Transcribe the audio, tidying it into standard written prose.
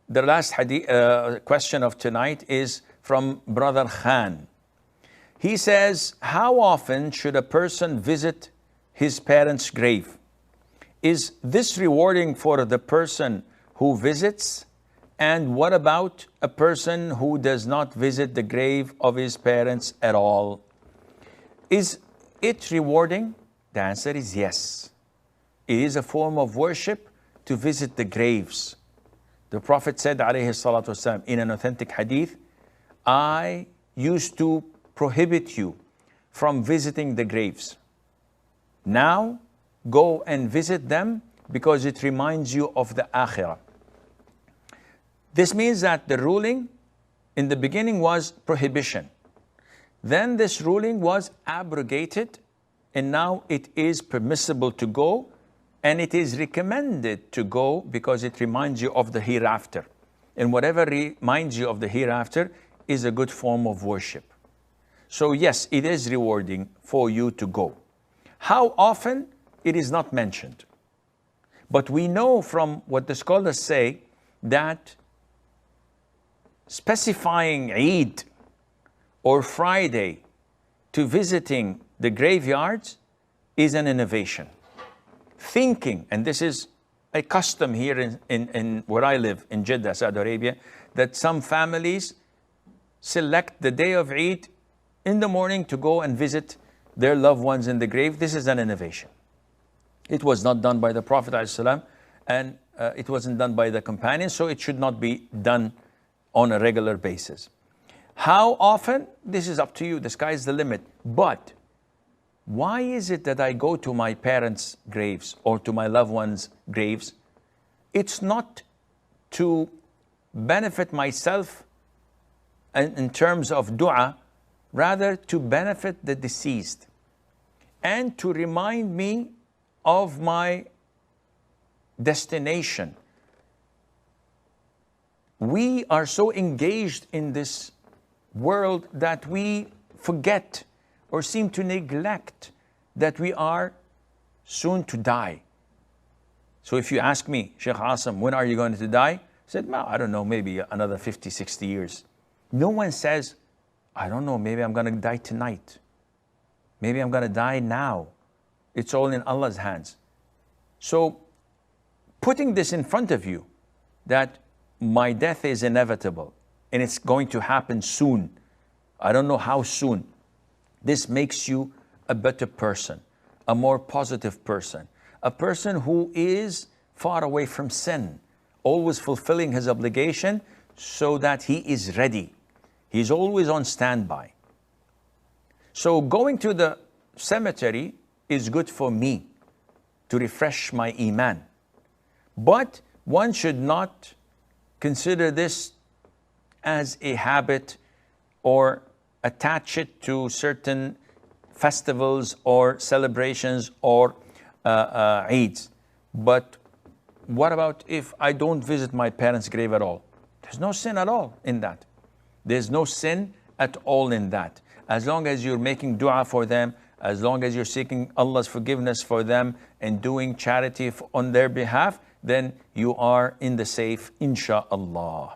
the last question of tonight is from Brother Khan. He says, how often should a person visit his parents' grave? Is this rewarding for the person who visits? And what about a person who does not visit the grave of his parents at all? Is it rewarding? The answer is yes. It is a form of worship to visit the graves. The Prophet said, alayhi salatu wasalam, in an authentic hadith, I used to prohibit you from visiting the graves. Now, go and visit them because it reminds you of the akhirah. This means that the ruling in the beginning was prohibition. Then this ruling was abrogated, and now it is permissible to go, and it is recommended to go because it reminds you of the hereafter. And whatever reminds you of the hereafter is a good form of worship. So yes, it is rewarding for you to go. How often? It is not mentioned. But we know from what the scholars say that specifying Eid or Friday to visiting the graveyards is an innovation. Thinking, and this is a custom here in where I live, in Jeddah, Saudi Arabia, that some families select the day of Eid in the morning to go and visit their loved ones in the grave. This is an innovation. It was not done by the Prophet ﷺ, and it wasn't done by the companions, so it should not be done on a regular basis. How often? This is up to you. The sky is the limit. But why is it that I go to my parents' graves or to my loved ones' graves? It's not to benefit myself in terms of dua, rather to benefit the deceased and to remind me of my destination. We are so engaged in this world that we forget or seem to neglect that we are soon to die. So if you ask me, Sheikh Asim, when are you going to die? I said, well, I don't know, maybe another 50, 60 years. No one says, I don't know, maybe I'm going to die tonight. Maybe I'm going to die now. It's all in Allah's hands. So putting this in front of you, that my death is inevitable and it's going to happen soon. I don't know how soon. This makes you a better person, a more positive person, a person who is far away from sin, always fulfilling his obligation so that he is ready. He's always on standby. So going to the cemetery is good for me to refresh my iman. But one should not consider this as a habit or attach it to certain festivals or celebrations or Eids. But what about if I don't visit my parents' grave at all? There's no sin at all in that. There's no sin at all in that. As long as you're making dua for them, as long as you're seeking Allah's forgiveness for them and doing charity on their behalf, then you are in the safe, insha'Allah.